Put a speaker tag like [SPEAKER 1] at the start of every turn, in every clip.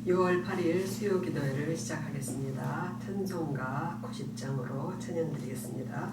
[SPEAKER 1] 6월 8일 수요 기도회를 시작하겠습니다. 찬송가 90장으로 찬양드리겠습니다.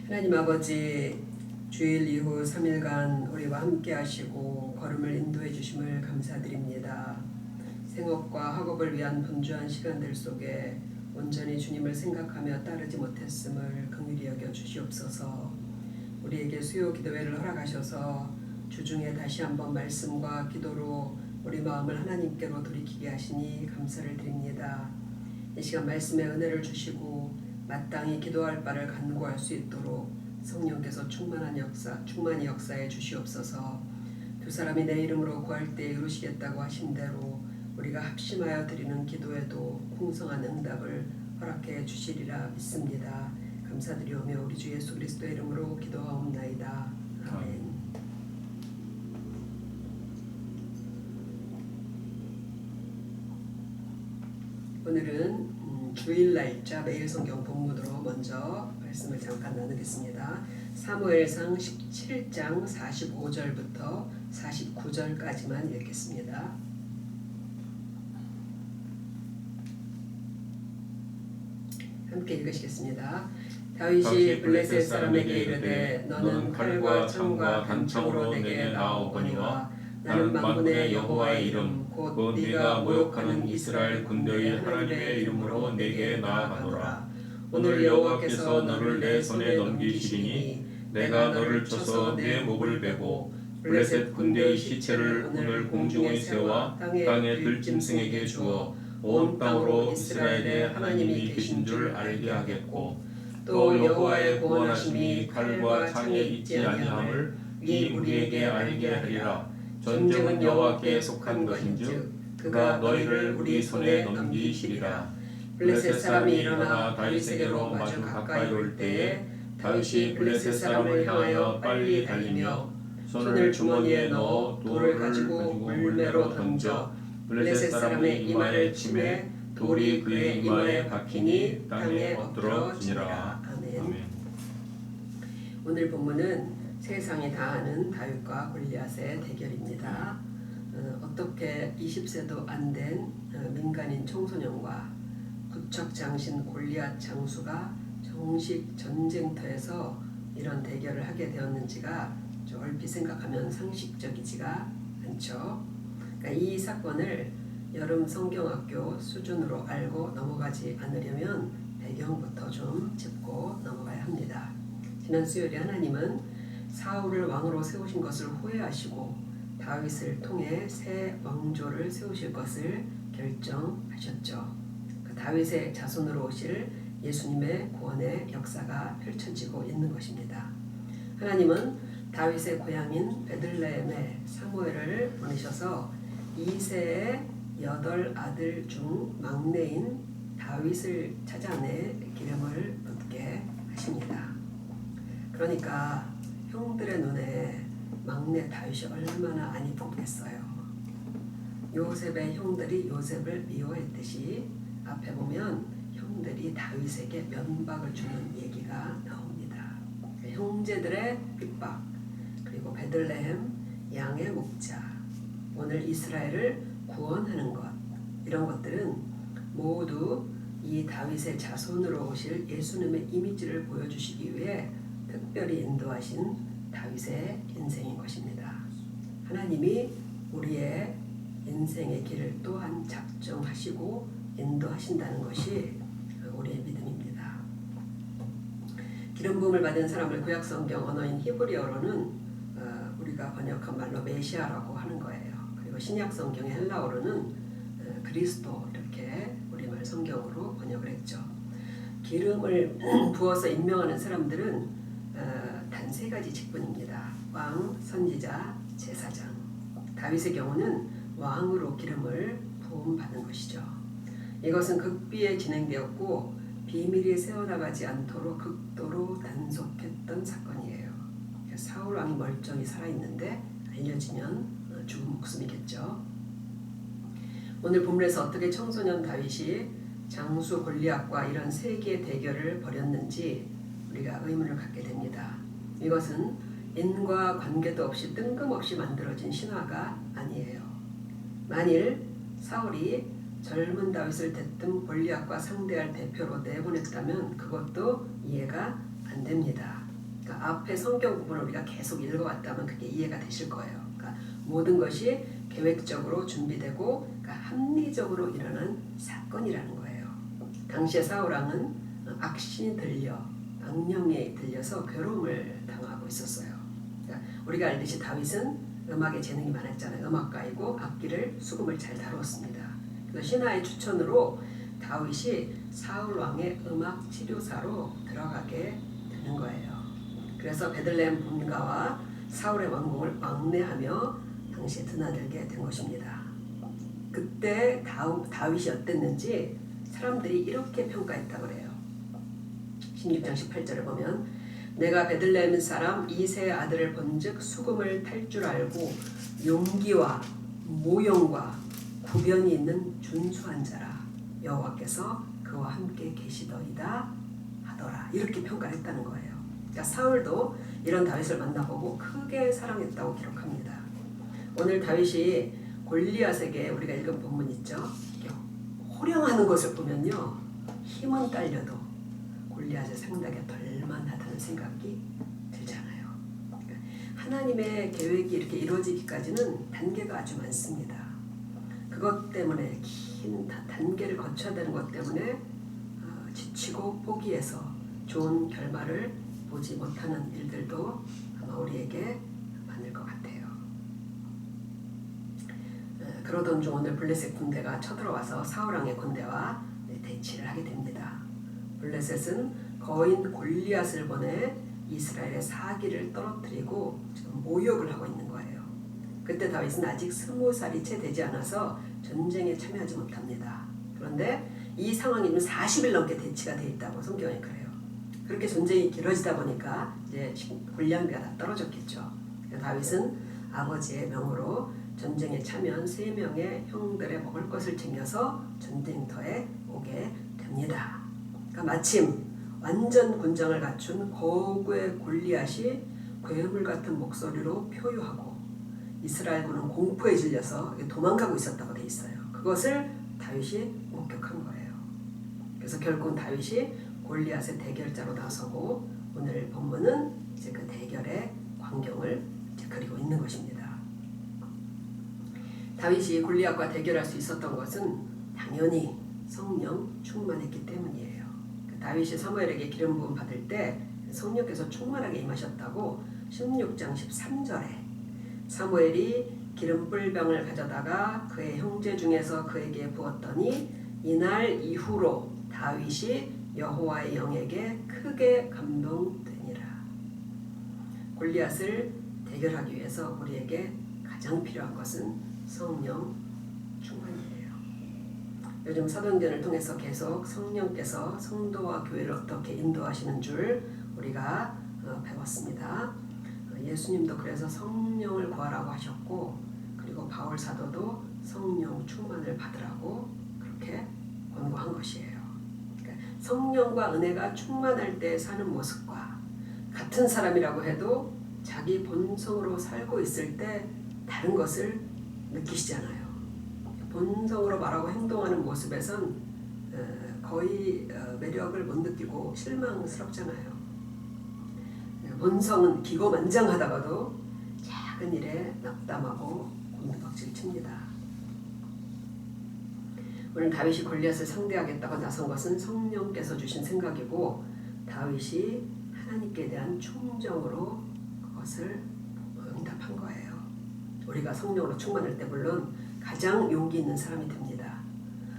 [SPEAKER 1] 하나님 아버지, 주일 이후 3일간 우리와 함께 하시고 걸음을 인도해 주심을 감사드립니다. 생업과 학업을 위한 분주한 시간들 속에 온전히 주님을 생각하며 따르지 못했음을 긍휼히 여겨 주시옵소서. 우리에게 수요 기도회를 허락하셔서 주중에 다시 한번 말씀과 기도로 우리 마음을 하나님께로 돌이키게 하시니 감사를 드립니다. 이 시간 말씀의 은혜를 주시고 마땅히 기도할 바를 간구할 수 있도록 성령께서 충만히 역사해 주시옵소서. 두 사람이 내 이름으로 구할 때 이루시겠다고 하신 대로 우리가 합심하여 드리는 기도에도 풍성한 응답을 허락해 주시리라 믿습니다. 감사드리오며 우리 주 예수 그리스도의 이름으로 기도하옵나이다. 아멘. 오늘은 주일 날짜 매일 성경 본문으로 먼저 말씀을 잠깐 나누겠습니다. 사무엘상 17장 45절부터 49절까지만 읽겠습니다. 함께 읽으시겠습니다. 다윗이 블레셋 사람에게 이르되 너는 칼과 창과 단창으로 내게 나아오거니와 나는 만군의 여호와의 이름 곧 네가 모욕하는 이스라엘 군대의 하나님의 이름으로 내게 나아가노라. 오늘 여호와께서 너를 내 손에 넘기시리니 내가 너를 쳐서 내 목을 베고 블레셋 군대의 시체를 오늘 공중에 세워 땅의 들짐승에게 주어 온 땅으로 이스라엘의 하나님이 계신 줄 알게 하겠고 또 여호와의 구원하심이 칼과 창에 있지 아니함을 이 무리에게 알게 하리라. 전쟁은 여호와께 속한 것인즉 그가 너희를 우리 손에 넘기시리라. 블레셋 사람이 일어나 다윗에게로 마주 가까이 올 때에 다윗이 블레셋 사람을 향하여 빨리 달리며 손을 주머니에 넣어 돌을 가지고 물매로 던져 블레셋 사람의 이마에 치매 돌이 그의 이마에 박히니 땅에 엎드러지니라. 아멘. 오늘 본문은 세상이 다 아는 다윗과 골리앗의 대결입니다. 어떻게 20세도 안 된 민간인 청소년과 구척장신 골리앗 장수가 정식 전쟁터에서 이런 대결을 하게 되었는지가 얼핏 생각하면 상식적이지가 않죠. 그러니까 이 사건을 여름 성경학교 수준으로 알고 넘어가지 않으려면 배경부터 좀 짚고 넘어가야 합니다. 지난 수요일에 하나님은 사울을 왕으로 세우신 것을 후회하시고 다윗을 통해 새 왕조를 세우실 것을 결정하셨죠. 그 다윗의 자손으로 오실 예수님의 구원의 역사가 펼쳐지고 있는 것입니다. 하나님은 다윗의 고향인 베들레헴에 사무엘을 보내셔서 이새의 8아들 중 막내인 다윗을 찾아내 기름을 붓게 하십니다. 그러니까 형들의 눈에 막내 다윗이 얼마나 안 이쁘겠어요. 요셉의 형들이 요셉을 미워했듯이 앞에 보면 형들이 다윗에게 면박을 주는 얘기가 나옵니다. 형제들의 핍박, 그리고 베들레헴 양의 목자, 오늘 이스라엘을 구원하는 것, 이런 것들은 모두 이 다윗의 자손으로 오실 예수님의 이미지를 보여주시기 위해 특별히 인도하신 다윗의 인생인 것입니다. 하나님이 우리의 인생의 길을 또한 작정하시고 인도하신다는 것이 우리의 믿음입니다. 기름 부음을 받은 사람을 구약성경 언어인 히브리어로는 우리가 번역한 말로 메시아라고 하는 거예요. 그리고 신약성경의 헬라어로는 그리스도, 이렇게 우리말 성경으로 번역을 했죠. 기름을 부어서 임명하는 사람들은 단 3가지 직분입니다. 왕, 선지자, 제사장. 다윗의 경우는 왕으로 기름을 부음받은 것이죠. 이것은 극비에 진행되었고 비밀이 새어나가지 않도록 극도로 단속했던 사건이에요. 사울 왕이 멀쩡히 살아있는데 알려지면 죽은 목숨이겠죠. 오늘 본문에서 어떻게 청소년 다윗이 장수 골리앗과 이런 세기의 대결을 벌였는지 우리가 의문을 갖게 됩니다. 이것은 인과 관계도 없이 뜬금없이 만들어진 신화가 아니에요. 만일 사울이 젊은 다윗을 대뜸 골리앗과 상대할 대표로 내보냈다면 그것도 이해가 안 됩니다. 그러니까 앞에 성경 부분을 우리가 계속 읽어왔다면 그게 이해가 되실 거예요. 그러니까 모든 것이 계획적으로 준비되고 그러니까 합리적으로 일어난 사건이라는 거예요. 당시에 사울왕은 악신이 들려, 악령에 들려서 괴로움을 당하고 있었어요. 그러니까 우리가 알듯이 다윗은 음악에 재능이 많았잖아요. 음악가이고 악기를 수금을 잘 다루었습니다. 그래서 신하의 추천으로 다윗이 사울 왕의 음악 치료사로 들어가게 되는 거예요. 그래서 베들레헴 분가와 사울의 왕궁을 왕래하며 당시에 드나들게 된 것입니다. 그때 다윗이 어땠는지 사람들이 이렇게 평가했다고 그래요. 16장 18절을 보면 내가 베들레헴 사람 이새의 아들을 본즉 수금을 탈 줄 알고 용기와 모형과 구변이 있는 준수한 자라 여호와께서 그와 함께 계시더이다 하더라. 이렇게 평가를 했다는 거예요. 그러니까 사울도 이런 다윗을 만나보고 크게 사랑했다고 기록합니다. 오늘 다윗이 골리앗에게 우리가 읽은 본문 있죠. 호령하는 것을 보면요. 힘은 딸려도 골리앗을 상대하기가 덜 만하다는 생각이 들잖아요. 그러니까 하나님의 계획이 이렇게 이루어지기까지는 단계가 아주 많습니다. 그것 때문에 긴 단계를 거쳐야 되는 것 때문에 지치고 포기해서 좋은 결말을 보지 못하는 일들도 아마 우리에게 많을 것 같아요. 그러던 중 오늘 블레셋 군대가 쳐들어와서 사울왕의 군대와 대치를 하게 됩니다. 블레셋은 거인 골리앗을 보내 이스라엘의 사기를 떨어뜨리고 지금 모욕을 하고 있는 거예요. 그때 다윗은 아직 20살이 채 되지 않아서 전쟁에 참여하지 못합니다. 그런데 이 상황이 40일 넘게 대치가 돼 있다고 성경에 그래요. 그렇게 전쟁이 길어지다 보니까 이제 군량비가 다 떨어졌겠죠. 다윗은 아버지의 명으로 전쟁에 참여한 3명의 형들의 먹을 것을 챙겨서 전쟁터에 오게 됩니다. 그러니까 마침 완전 군장을 갖춘 거구의 골리앗이 괴물 같은 목소리로 표유하고 이스라엘군은 공포에 질려서 도망가고 있었다고 돼 있어요. 그것을 다윗이 목격한 거예요. 그래서 결국 다윗이 골리앗의 대결자로 나서고 오늘 본문은 이제 그 대결의 광경을 이제 그리고 있는 것입니다. 다윗이 골리앗과 대결할 수 있었던 것은 당연히 성령 충만했기 때문이에요. 다윗이 사무엘에게 기름 부음 받을 때 성령께서 충만하게 임하셨다고 16장 13절에 사무엘이 기름 뿔병을 가져다가 그의 형제 중에서 그에게 부었더니 이날 이후로 다윗이 여호와의 영에게 크게 감동되니라. 골리앗을 대결하기 위해서 우리에게 가장 필요한 것은 성령 충만이에요. 요즘 사도행전을 통해서 계속 성령께서 성도와 교회를 어떻게 인도하시는 줄 우리가 배웠습니다. 예수님도 그래서 성령을 구하라고 하셨고, 그리고 바울 사도도 성령 충만을 받으라고 그렇게 권고한 것이에요. 그러니까 성령과 은혜가 충만할 때 사는 모습과 같은 사람이라고 해도 자기 본성으로 살고 있을 때 다른 것을 느끼시잖아요. 본성으로 말하고 행동하는 모습에선 거의 매력을 못 느끼고 실망스럽잖아요. 본성은 기고만장하다가도 작은 일에 낙담하고 곤두박질 칩니다. 오늘 다윗이 골리앗을 상대하겠다고 나선 것은 성령께서 주신 생각이고, 다윗이 하나님께 대한 충정으로 그것을 응답한 거예요. 우리가 성령으로 충만할 때 물론 가장 용기 있는 사람이 됩니다.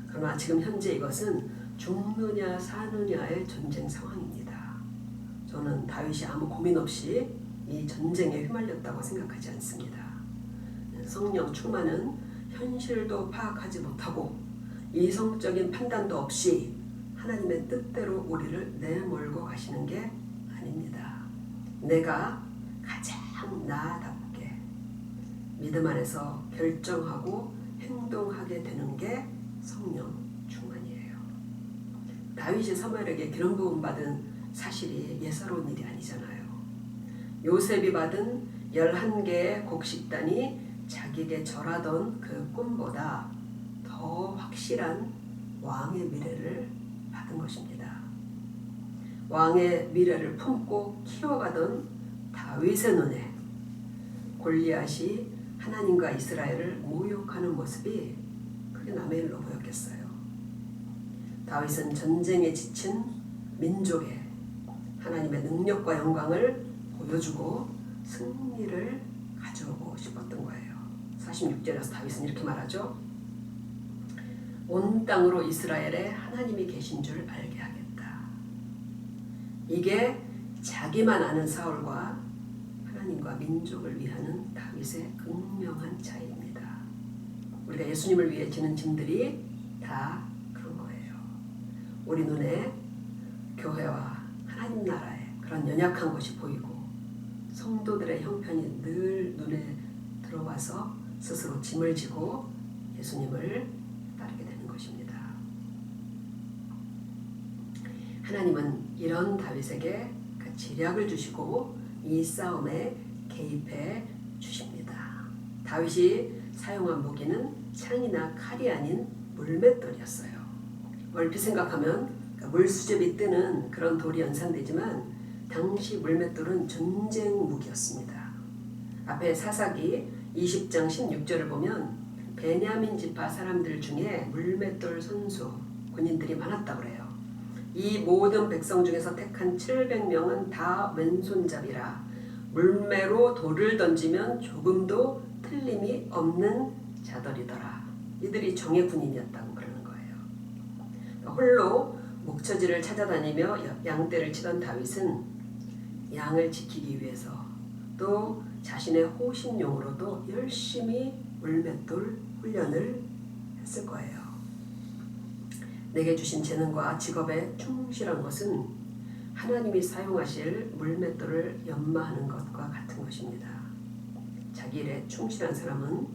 [SPEAKER 1] 그러나 지금 현재 이것은 죽느냐 사느냐의 전쟁 상황입니다. 저는 다윗이 아무 고민 없이 이 전쟁에 휘말렸다고 생각하지 않습니다. 성령 충만은 현실도 파악하지 못하고 이성적인 판단도 없이 하나님의 뜻대로 우리를 내몰고 가시는 게 아닙니다. 내가 가장 나답게 믿음 안에서 결정하고 행동하게 되는 게 성령 충만이에요. 다윗이 사무엘에게 기름 부음 받은 사실이 예사로운 일이 아니잖아요. 요셉이 받은 11개의 곡식단이 자기에게 절하던 그 꿈보다 더 확실한 왕의 미래를 받은 것입니다. 왕의 미래를 품고 키워가던 다윗의 눈에 골리앗이 하나님과 이스라엘을 모욕하는 모습이 그게 남의 일로 보였겠어요. 다윗은 전쟁에 지친 민족에 하나님의 능력과 영광을 보여주고 승리를 가져오고 싶었던 거예요. 46절에서 다윗은 이렇게 말하죠. 온 땅으로 이스라엘에 하나님이 계신 줄 알게 하겠다. 이게 자기만 아는 사울과 하나님과 민족을 위하는 다윗의 극명한 차이입니다. 우리가 예수님을 위해 지는 짐들이 다 그런 거예요. 우리 눈에 교회와 하나님 나라의 그런 연약한 것이 보이고 성도들의 형편이 늘 눈에 들어와서 스스로 짐을 지고 예수님을 따르게 되는 것입니다. 하나님은 이런 다윗에게 그 지략을 주시고 이 싸움에 개입해 주십니다. 다윗이 사용한 무기는 창이나 칼이 아닌 물맷돌이었어요. 얼핏 생각하면 물수제비 뜨는 그런 돌이 연상되지만 당시 물맷돌은 전쟁 무기였습니다. 앞에 사사기 20장 16절을 보면 베냐민 지파 사람들 중에 물맷돌 선수 군인들이 많았다고 그래요. 이 모든 백성 중에서 택한 700명은 다 왼손잡이라 물매로 돌을 던지면 조금도 틀림이 없는 자들이더라. 이들이 정예 군인이었다고 그러는 거예요. 홀로 목처지를 찾아다니며 양떼를 치던 다윗은 양을 지키기 위해서 또 자신의 호신용으로도 열심히 물맷돌 훈련을 했을 거예요. 내게 주신 재능과 직업에 충실한 것은 하나님이 사용하실 물맷돌을 연마하는 것과 같은 것입니다. 자기 일에 충실한 사람은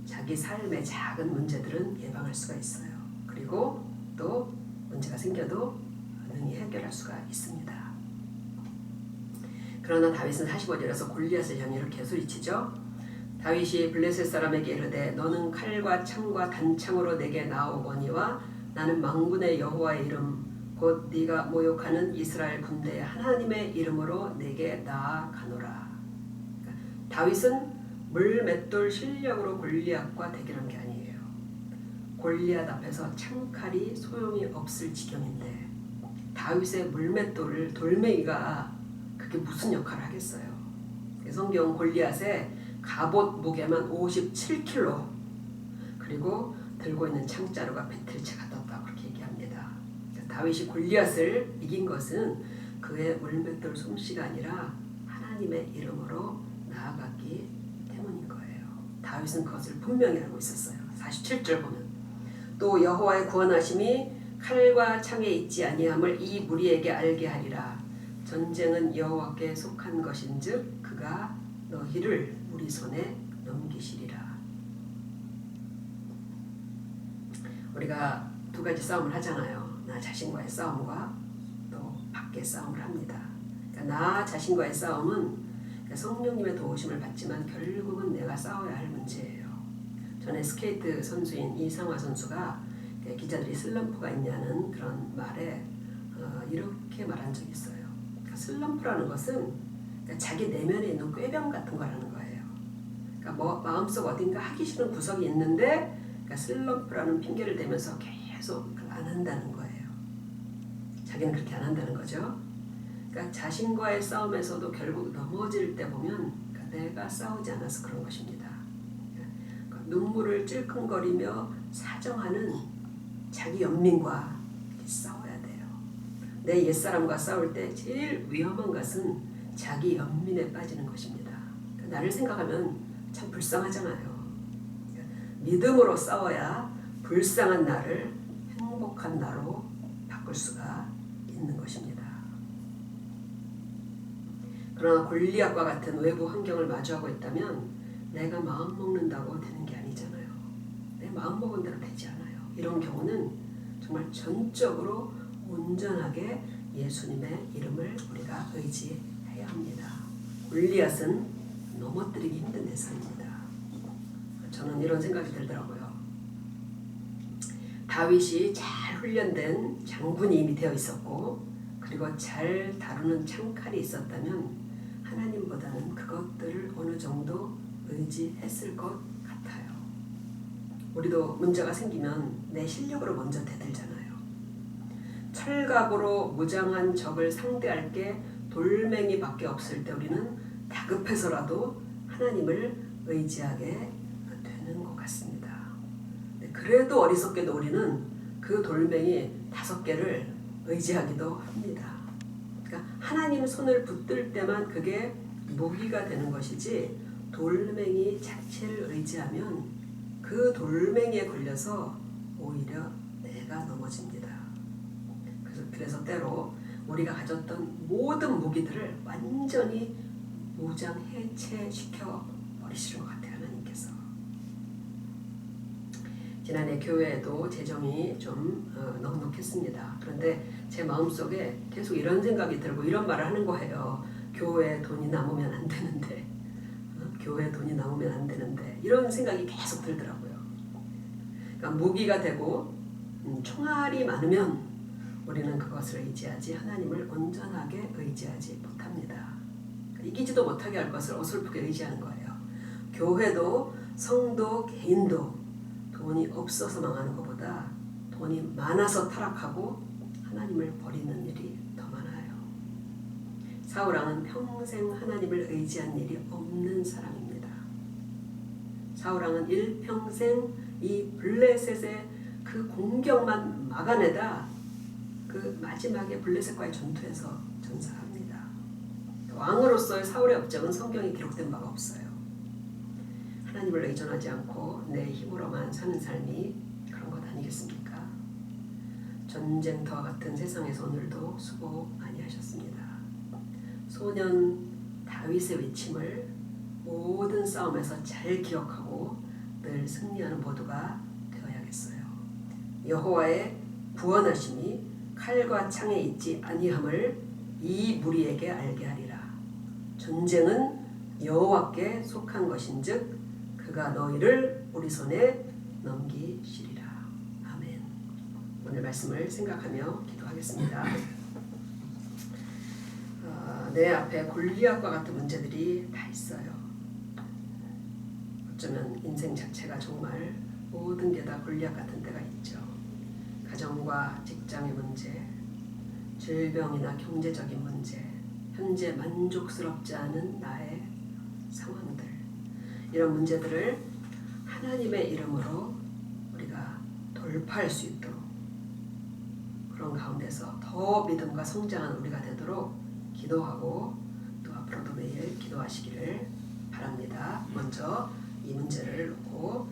[SPEAKER 1] 자기 삶의 작은 문제들은 예방할 수가 있어요. 그리고 또 문제가 생겨도 능히 해결할 수가 있습니다. 그러나 다윗은 45절에서 골리앗을 향해 이렇게 소리치죠. 다윗이 블레셋 사람에게 이르되 너는 칼과 창과 단창으로 내게 나오거니와 나는 만군의 여호와의 이름 곧 네가 모욕하는 이스라엘 군대의 하나님의 이름으로 내게 나아가노라. 그러니까 다윗은 물맷돌 실력으로 골리앗과 대결한 게 아니에요. 골리앗 앞에서 창칼이 소용이 없을 지경인데 다윗의 물맷돌을 돌멩이가 그게 무슨 역할을 하겠어요. 성경 골리앗의 갑옷 무게만 57kg, 그리고 들고 있는 창자루가 배틀채가 떴다, 그렇게 얘기합니다. 그러니까 다윗이 골리앗을 이긴 것은 그의 물맷돌 솜씨가 아니라 하나님의 이름으로 나아갔기 때문인 거예요. 다윗은 그것을 분명히 알고 있었어요. 47절 보면 또 여호와의 구원하심이 칼과 창에 있지 아니함을 이 무리에게 알게 하리라. 전쟁은 여호와께 속한 것인즉 그가 너희를 우리 손에 넘기시리라. 우리가 두 가지 싸움을 하잖아요. 나 자신과의 싸움과 또 밖의 싸움을 합니다. 그러니까 나 자신과의 싸움은 성령님의 도우심을 받지만 결국은 내가 싸워야 할 문제예요. 전에 스케이트 선수인 이상화 선수가 기자들이 슬럼프가 있냐는 그런 말에 이렇게 말한 적이 있어요. 그러니까 슬럼프라는 것은 자기 내면에 있는 꾀병 같은 거라는 거예요. 그러니까 마음속 어딘가 하기 싫은 구석이 있는데 슬럼프라는 핑계를 대면서 계속 안 한다는 거예요. 자기는 그렇게 안 한다는 거죠. 그러니까 자신과의 싸움에서도 결국 넘어질 때 보면 내가 싸우지 않아서 그런 것입니다. 그러니까 눈물을 찔끔거리며 사정하는 자기 연민과 싸워야 돼요. 내 옛사람과 싸울 때 제일 위험한 것은 자기 연민에 빠지는 것입니다. 그러니까 나를 생각하면 참 불쌍하잖아요. 믿음으로 싸워야 불쌍한 나를 행복한 나로 바꿀 수가 있는 것입니다. 그러나 골리앗과 같은 외부 환경을 마주하고 있다면 내가 마음 먹는다고 되는 게 아니잖아요. 내 마음 먹은 대로 되지 않아요. 이런 경우는 정말 전적으로 온전하게 예수님의 이름을 우리가 의지해야 합니다. 골리앗은 넘어뜨리기 힘든 대상입니다. 저는 이런 생각이 들더라고요. 다윗이 잘 훈련된 장군이 이미 되어 있었고 그리고 잘 다루는 창칼이 있었다면 하나님보다는 그것들을 어느 정도 의지했을 것 같아요. 우리도 문제가 생기면 내 실력으로 먼저 대들잖아요. 철갑으로 무장한 적을 상대할 게 돌멩이밖에 없을 때 우리는 다급해서라도 하나님을 의지하게 되는 것 같습니다. 그래도 어리석게도 우리는 그 돌멩이 5개를 의지하기도 합니다. 그러니까 하나님 손을 붙들 때만 그게 무기가 되는 것이지 돌멩이 자체를 의지하면 그 돌멩이에 걸려서 오히려 내가 넘어집니다. 그래서 때로 우리가 가졌던 모든 무기들을 완전히 무장 해체시켜 버리시는 것 같아요. 하나님께서. 지난해 교회에도 재정이 좀 넉넉했습니다. 그런데 제 마음속에 계속 이런 생각이 들고 이런 말을 하는 거예요. 교회에 돈이 남으면 안 되는데 교회에 돈이 남으면 안 되는데 이런 생각이 계속 들더라고요. 그러니까 무기가 되고 총알이 많으면 우리는 그것을 의지하지 하나님을 온전하게 의지하지 못합니다. 이기지도 못하게 할 것을 어설프게 의지하는 거예요. 교회도 성도 개인도 돈이 없어서 망하는 것보다 돈이 많아서 타락하고 하나님을 버리는 일이 더 많아요. 사울왕은 평생 하나님을 의지한 일이 없는 사람입니다. 사울왕은 일평생 이 블레셋의 그 공격만 막아내다 그 마지막에 블레셋과의 전투에서 전사합니다. 왕으로서의 사울의 업적은 성경에 기록된 바가 없어요. 하나님을 의존하지 않고 내 힘으로만 사는 삶이 그런 것 아니겠습니까? 전쟁터와 같은 세상에서 오늘도 수고 많이 하셨습니다. 소년 다윗의 외침을 모든 싸움에서 잘 기억하고 늘 승리하는 모두가 되어야겠어요. 여호와의 구원하심이 칼과 창에 있지 아니함을 이 무리에게 알게 하리라. 전쟁은 여호와께 속한 것인즉 그가 너희를 우리 손에 넘기시리라. 아멘. 오늘 말씀을 생각하며 기도하겠습니다. 내 앞에 골리앗과 같은 문제들이 다 있어요. 어쩌면 인생 자체가 정말 모든 게 다 골리앗 같은 때가 있죠. 가정과 직장의 문제, 질병이나 경제적인 문제, 현재 만족스럽지 않은 나의 상황들, 이런 문제들을 하나님의 이름으로 우리가 돌파할 수 있도록 그런 가운데서 더 믿음과 성장한 우리가 되도록 기도하고 또 앞으로도 매일 기도하시기를 바랍니다. 먼저 이 문제를 놓고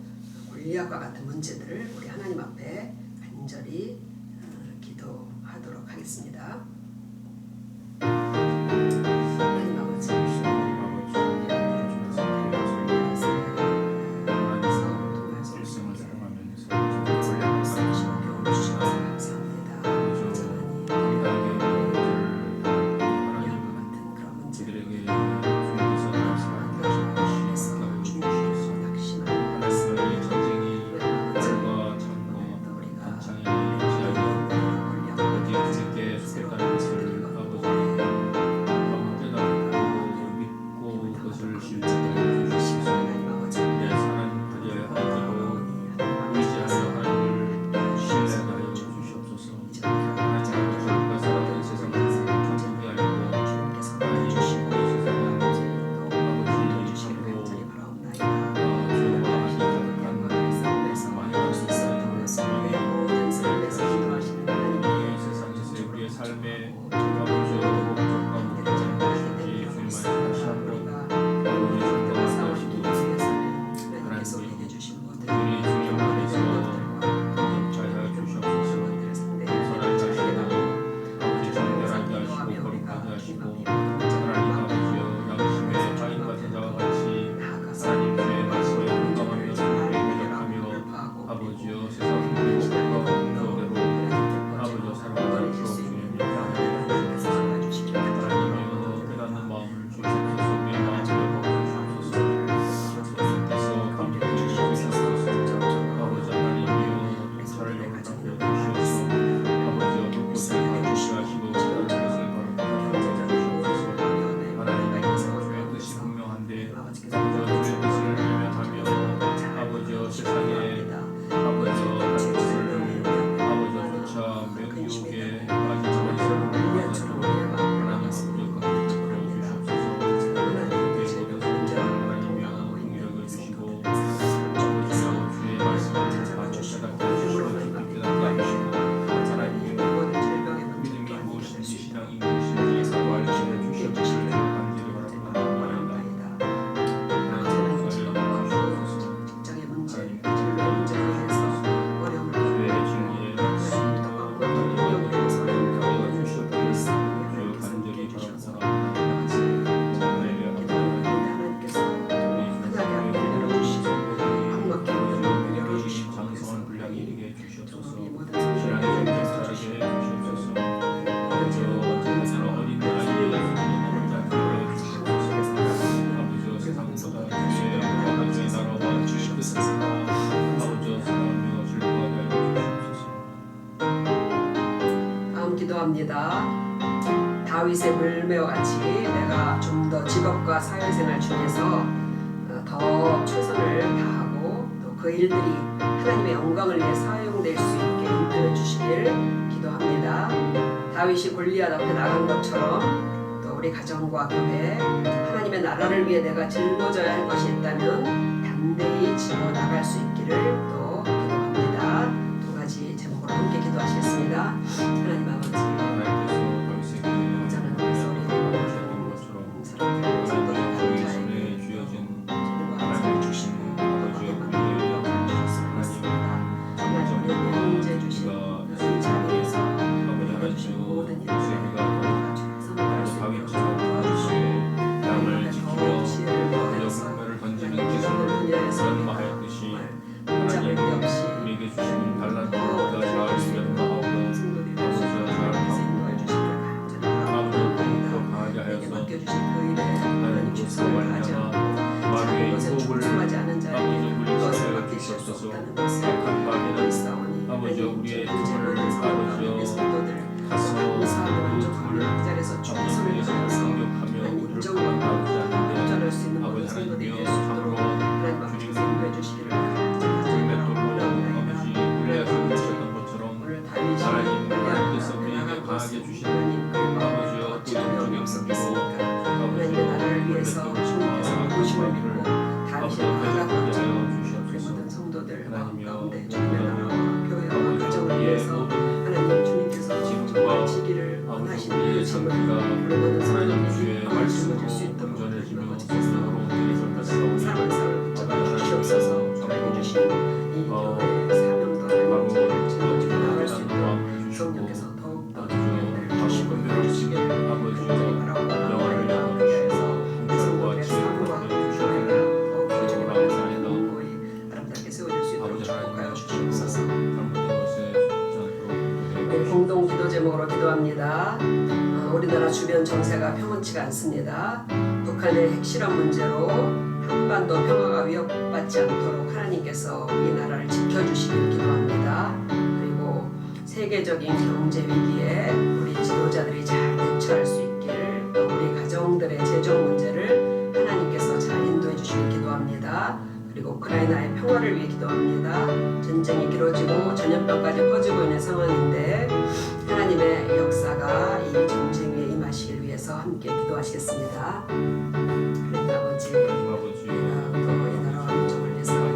[SPEAKER 1] 골리앗과 같은 문제들을 우리 하나님 앞에 간절히 기도하도록 하겠습니다. 하나님 아버지 기도합니다. 다윗의 물매와 같이 내가 좀 더 직업과 사회생활 중에서 더 최선을 다하고 또 그 일들이 하나님의 영광을 위해 사용될 수 있게 인도해 주시길 기도합니다. 다윗이 골리앗 앞에 나간 것처럼 또 우리 가정과 교회 하나님의 나라를 위해 내가 짊어져야 할 것이 있다면 담대히 짊어 나갈 수 있기를 또 기도합니다. 두 가지 제목으로 함께 기도하시겠습니다. 하나님 아버지
[SPEAKER 2] 아버지 우리의 틈을 아버지 가서 그 자리에서 충성을 공격하며 우리를 반박하지 않는데 아버지 하나님이여 참으로 주님을 주시기를 불맷돌로 아버지 골리앗을 쳤던 것처럼 하나님 하나님께서 우리에게 강하게 주시는 아버지여 그 영적인 승리로 아버지여 불맷돌 주님께서 보시는 일을 아버지여 우리가 하나님 주의 말씀으로 온전해지며 성령으로 온전해져
[SPEAKER 1] 삶을 붙잡아 주시옵소서. 저에게 주신 이 교회의 사명도 하나님 책임지고 나갈 수 있도록 성령께서 더욱더 능력을 주시고 주시길 간절히 바라옵고 나아가나이다. 그래서 성도들의 삶과 교회가 더욱 부족하면서 공고히 아름답게 세워질 수 있도록 축복하여 주시옵소서. 공동 기도 제목으로 기도합니다. 우리나라 주변 정세가 평온치가 않습니다. 북한의 핵실험 문제로 한반도 평화가 위협받지 않도록 하나님께서 이 나라를 지켜주시길 기도합니다. 그리고 세계적인 경제 위기에 우리 지도자들이 잘 대처할 수 있길, 또 우리 가정들의 재정 문제를 하나님께서 잘 인도해 주시길 기도합니다. 그리고 우크라이나의 평화를 위해 기도합니다. 전쟁이 길어지고 전염병까지 퍼지고 있는 상황인데 하나님의 역사가 이 전쟁 위에 임하시길 위해서 함께 기도하시겠습니다. 하나님 아버지, 우리가 이 나라와 민족을 위해서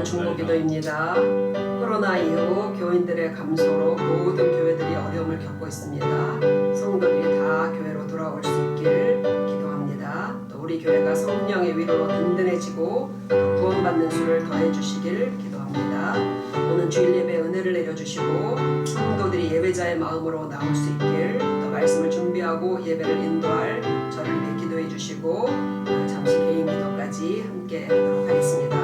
[SPEAKER 1] 중보기도입니다. 코로나 이후 교인들의 감소로 모든 교회들이 어려움을 겪고 있습니다. 성도들이 다 교회로 돌아올 수 있길 기도합니다. 또 우리 교회가 성령의 위로로 든든해지고 또 구원받는 수를 더해 주시길 기도합니다. 오늘 주일 예배 은혜를 내려주시고 성도들이 예배자의 마음으로 나올 수 있길, 또 말씀을 준비하고 예배를 인도할 저를 위해 기도해 주시고 잠시 개인 기도까지 함께 하도록 하겠습니다.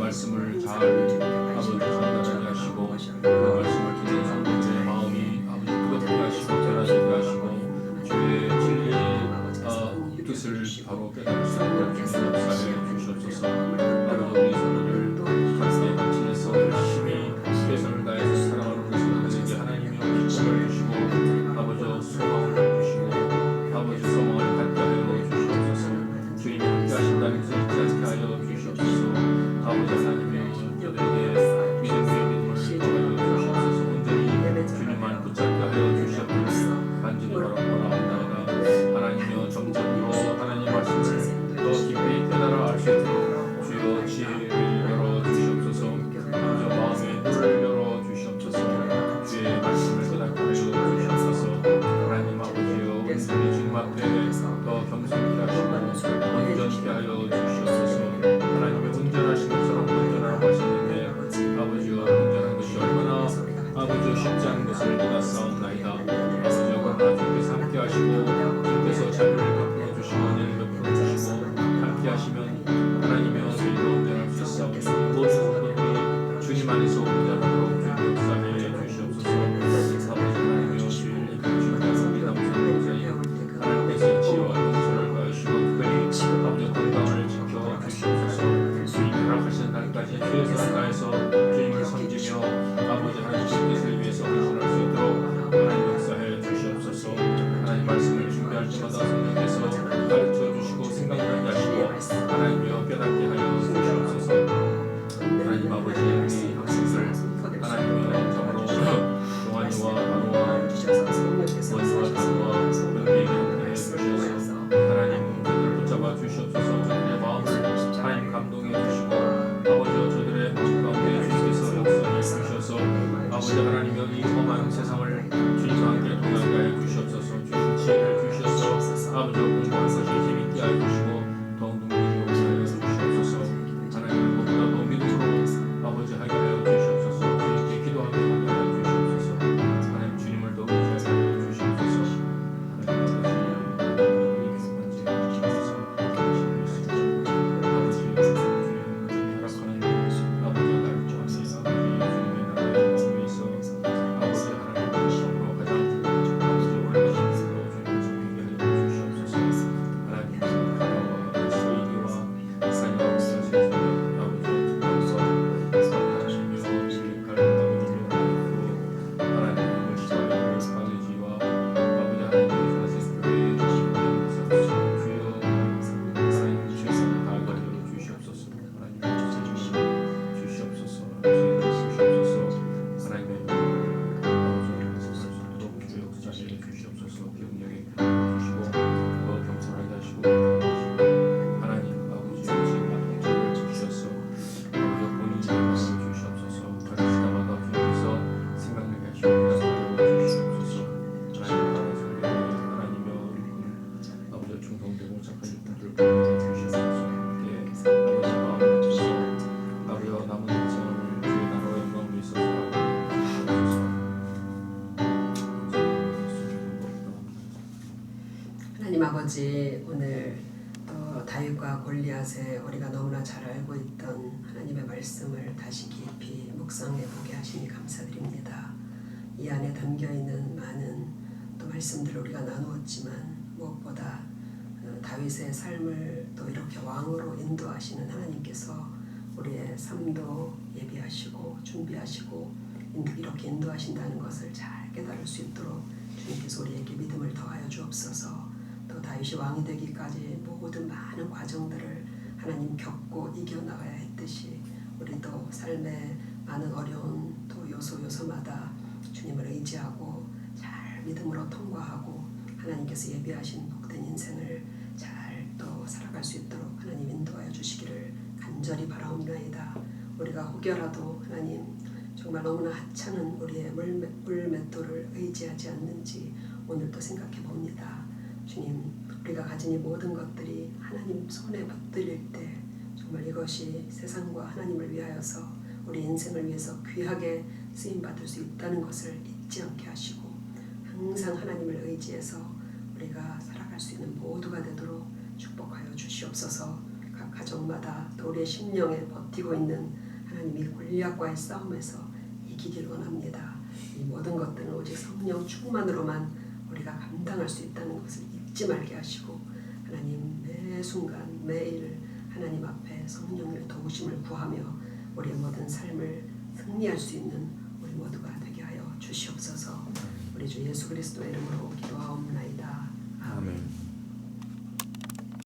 [SPEAKER 2] 말씀을 잘 아버지 전달하게 하시고 그 말씀을 듣는 성도들의 마음
[SPEAKER 1] 아버지, 오늘 또 다윗과 골리앗의 우리가 너무나 잘 알고 있던 하나님의 말씀을 다시 깊이 묵상해 보게 하시니 감사드립니다. 이 안에 담겨있는 많은 또 말씀들을 우리가 나누었지만 무엇보다 다윗의 삶을 또 이렇게 왕으로 인도하시는 하나님께서 우리의 삶도 예비하시고 준비하시고 이렇게 인도하신다는 것을 잘 깨달을 수 있도록 주님께서 우리에게 믿음을 더하여 주옵소서. 또 다윗이 왕이 되기까지 모든 많은 과정들을 하나님 겪고 이겨나가야 했듯이 우리도 삶의 많은 어려운 또 요소마다 주님을 의지하고 잘 믿음으로 통과하고 하나님께서 예비하신 복된 인생을 잘 또 살아갈 수 있도록 하나님 인도하여 주시기를 간절히 바라옵나이다. 우리가 혹여라도 하나님 정말 너무나 하찮은 우리의 물맷돌을 의지하지 않는지 오늘도 생각해 봅니다. 주님, 우리가 가진 이 모든 것들이 하나님 손에 받들릴 때 정말 이것이 세상과 하나님을 위하여서 우리 인생을 위해서 귀하게 쓰임받을 수 있다는 것을 잊지 않게 하시고 항상 하나님을 의지해서 우리가 살아갈 수 있는 모두가 되도록 축복하여 주시옵소서. 각 가정마다 또 우리의 심령에 버티고 있는 하나님이 골리앗과의 싸움에서 이기길 원합니다. 이 모든 것들은 오직 성령 충만으로만 우리가 감당할 수 있다는 것을 잊지 말게 하시고 하나님 매 순간 매일 하나님 앞에 성령의 도우심을 구하며 우리의 모든 삶을 승리할 수 있는 우리 모두가 되게 하여 주시옵소서. 우리 주 예수 그리스도의 이름으로 기도하옵나이다.